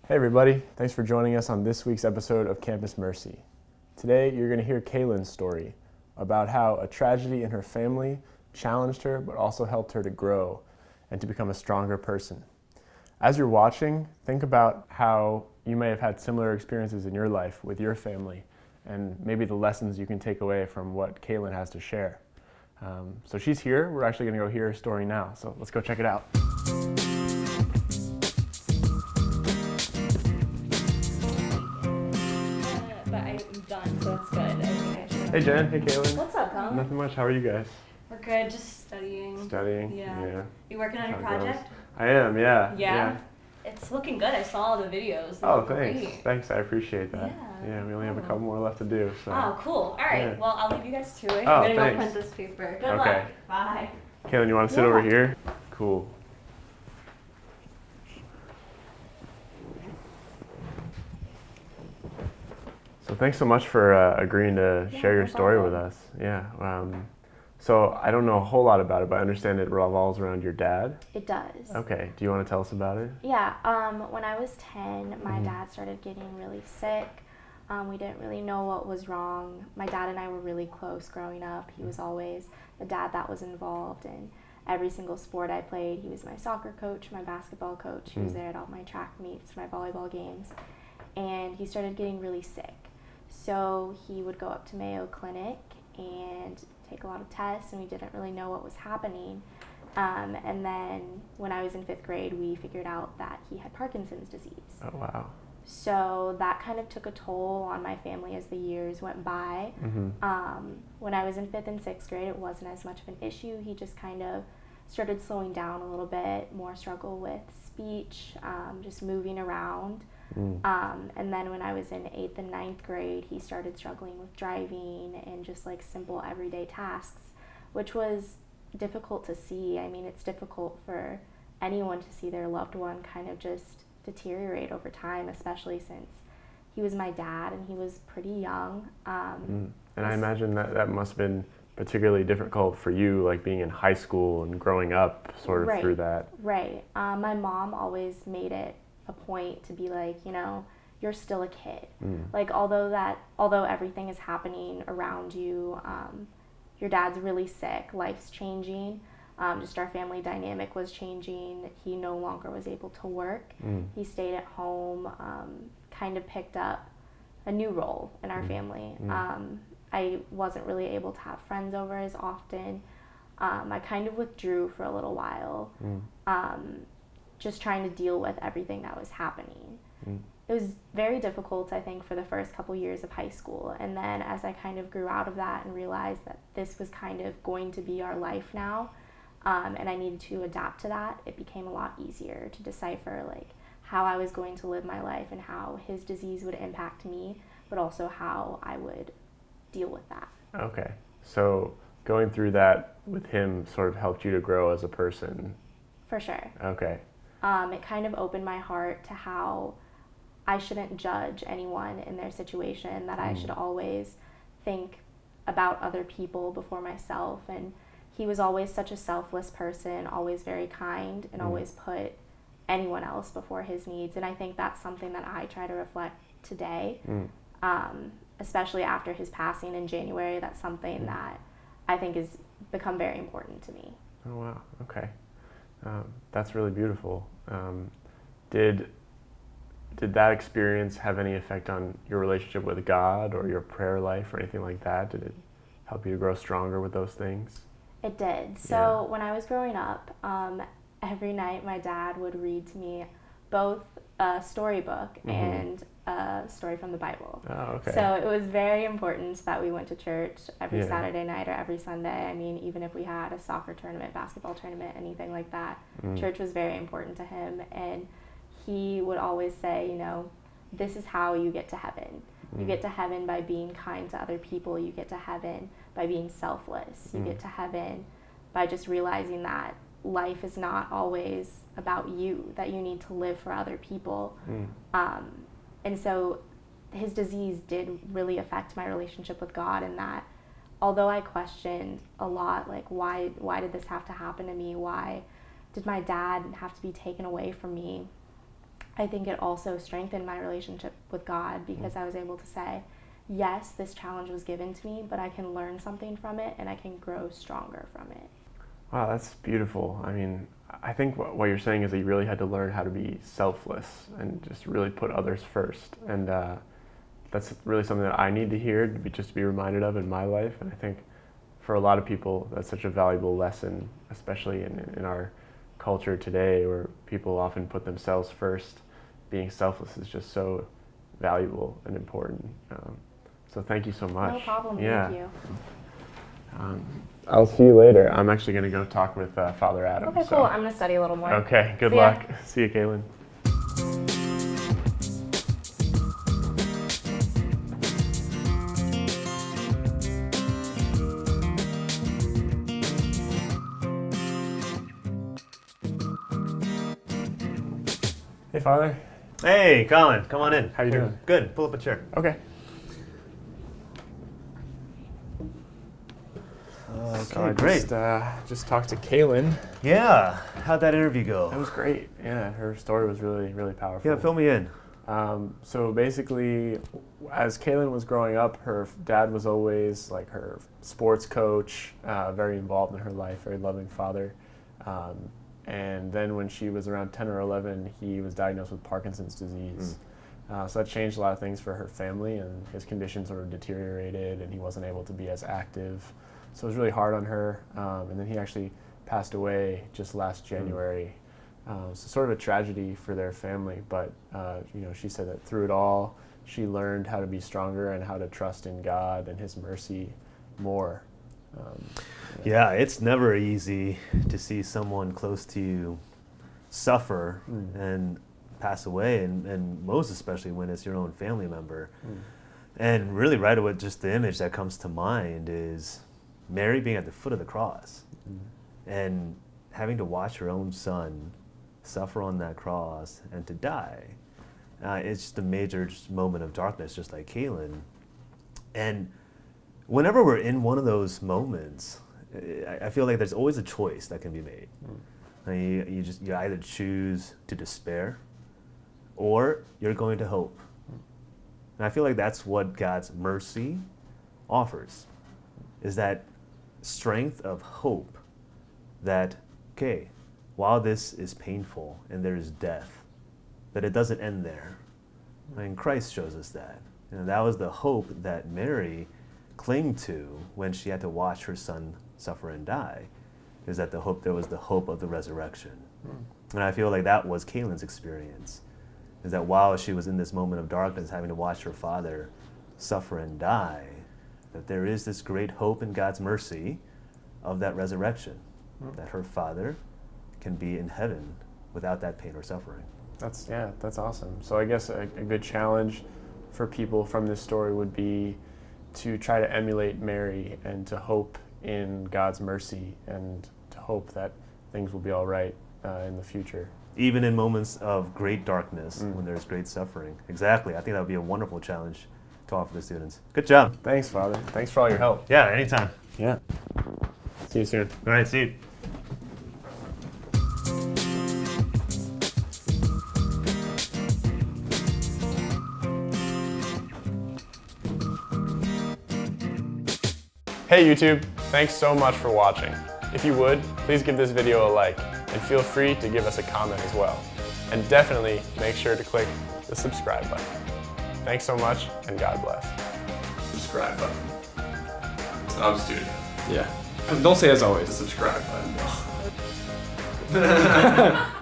Hey everybody, thanks for joining us on this week's episode of Campus Mercy. Today you're going to hear KaLynn's story about how a tragedy in her family challenged her but also helped her to grow and to become a stronger person. As you're watching, think about how you may have had similar experiences in your life with your family and maybe the lessons you can take away from what KaLynn has to share. So she's here. We're actually going to go hear her story now, so let's go check it out. Done, so that's good. Hey Jen, hey KaLynn. What's up, Colin? Nothing much, how are you guys? We're good, just studying. Studying? Yeah. You working on your project? I am, yeah. Yeah? It's looking good. I saw all the videos. Oh, thanks. Great. Thanks, I appreciate that. Yeah, we only have a couple more left to do. So. Oh, cool. All right, yeah. Well, I'll leave you guys to it. Oh, I'm going to thanks. go print this paper. Good luck. Bye. KaLynn, you want to sit over here? Cool. So thanks so much for agreeing to share your story with us. Yeah. So I don't know a whole lot about it, but I understand it revolves around your dad. It does. Okay. Do you want to tell us about it? Yeah. When I was 10, my dad started getting really sick. We didn't really know what was wrong. My dad and I were really close growing up. He was always the dad that was involved in every single sport I played. He was my soccer coach, my basketball coach. He was there at all my track meets, my volleyball games. And he started getting really sick. So he would go up to Mayo Clinic and take a lot of tests, and we didn't really know what was happening. And then when I was in 5th grade, we figured out that he had Parkinson's disease. Oh, wow. So that kind of took a toll on my family as the years went by. When I was in 5th and 6th grade, it wasn't as much of an issue. He just kind of started slowing down a little bit, more struggle with speech, just moving around. And then when I was in 8th and 9th grade, he started struggling with driving and just like simple everyday tasks, which was difficult to see. I mean, it's difficult for anyone to see their loved one kind of just deteriorate over time, especially since he was my dad and he was pretty young. And I imagine that must have been particularly difficult for you, like being in high school and growing up sort of through that. Right. My mom always made it a point to be like, you're still a kid. Like, although everything is happening around you, your dad's really sick, life's changing, just our family dynamic was changing. He no longer was able to work. He stayed at home, kind of picked up a new role in our family. I wasn't really able to have friends over as often. I kind of withdrew for a little while. Just trying to deal with everything that was happening. It was very difficult, I think, for the first couple years of high school. And then as I kind of grew out of that and realized that this was kind of going to be our life now, and I needed to adapt to that, it became a lot easier to decipher like how I was going to live my life and how his disease would impact me, but also how I would deal with that. Okay. So going through that with him sort of helped you to grow as a person. For sure. Okay. It kind of opened my heart to how I shouldn't judge anyone in their situation, that I should always think about other people before myself. And he was always such a selfless person, always very kind, and always put anyone else before his needs. And I think that's something that I try to reflect today, especially after his passing in January. That's something that I think has become very important to me. Oh, wow. Okay. That's really beautiful. Did that experience have any effect on your relationship with God or your prayer life or anything like that? Did it help you to grow stronger with those things? It did. So when I was growing up, every night my dad would read to me both a storybook and a story from the Bible. Oh, okay. So it was very important that we went to church every Saturday night or every Sunday. I mean, even if we had a soccer tournament, basketball tournament, anything like that, church was very important to him. And he would always say, this is how you get to heaven. You get to heaven by being kind to other people. You get to heaven by being selfless. You get to heaven by just realizing that life is not always about you, that you need to live for other people. And so his disease did really affect my relationship with God, in that although I questioned a lot, like, why did this have to happen to me? Why did my dad have to be taken away from me? I think it also strengthened my relationship with God because I was able to say, yes, this challenge was given to me, but I can learn something from it and I can grow stronger from it. Wow, that's beautiful. I mean, I think what you're saying is that you really had to learn how to be selfless and just really put others first. And that's really something that I need to hear, just to be reminded of in my life. And I think for a lot of people, that's such a valuable lesson, especially in our culture today, where people often put themselves first. Being selfless is just so valuable and important. So thank you so much. No problem, yeah. thank you. I'll see you later. I'm actually going to go talk with Father Adam. Okay, cool. I'm going to study a little more. Okay, good See ya. luck. See you, KaLynn. Hey, Father. Hey, Colin, come on in. How you doing? Good. Pull up a chair. Okay. So I great. just talked to KaLynn. Yeah. How'd that interview go? That was great. Yeah, her story was really, really powerful. Yeah, fill me in. So basically, as KaLynn was growing up, her dad was always like her sports coach, very involved in her life, very loving father. And then when she was around 10 or 11, he was diagnosed with Parkinson's disease. So that changed a lot of things for her family, and his condition sort of deteriorated, and he wasn't able to be as active. So it was really hard on her. And then he actually passed away just last January. So sort of a tragedy for their family, but she said that through it all, she learned how to be stronger and how to trust in God and His mercy more. Yeah, it's never easy to see someone close to you suffer and pass away, and most especially when it's your own family member. And really right away, just the image that comes to mind is Mary being at the foot of the cross and having to watch her own son suffer on that cross and to die. It's just a major moment of darkness, just like KaLynn. And whenever we're in one of those moments, I feel like there's always a choice that can be made. You either choose to despair or you're going to hope. And I feel like that's what God's mercy offers, is that strength of hope that, okay, while this is painful and there is death, that it doesn't end there. And Christ shows us that. And that was the hope that Mary clung to when she had to watch her son suffer and die, is that there was the hope of the resurrection. And I feel like that was KaLynn's experience, is that while she was in this moment of darkness, having to watch her father suffer and die, that there is this great hope in God's mercy of that resurrection, that her father can be in heaven without that pain or suffering. That's awesome. So I guess a good challenge for people from this story would be to try to emulate Mary and to hope in God's mercy and to hope that things will be all right in the future. Even in moments of great darkness, when there's great suffering. Exactly. I think that would be a wonderful challenge to offer the students. Good job. Thanks, Father. Thanks for all your help. Yeah, anytime. Yeah. See you soon. All right, see you. Hey YouTube, thanks so much for watching. If you would, please give this video a like and feel free to give us a comment as well. And definitely make sure to click the subscribe button. Thanks so much and God bless. Subscribe button. I'll just do it again. Yeah. Don't say as always. The subscribe button.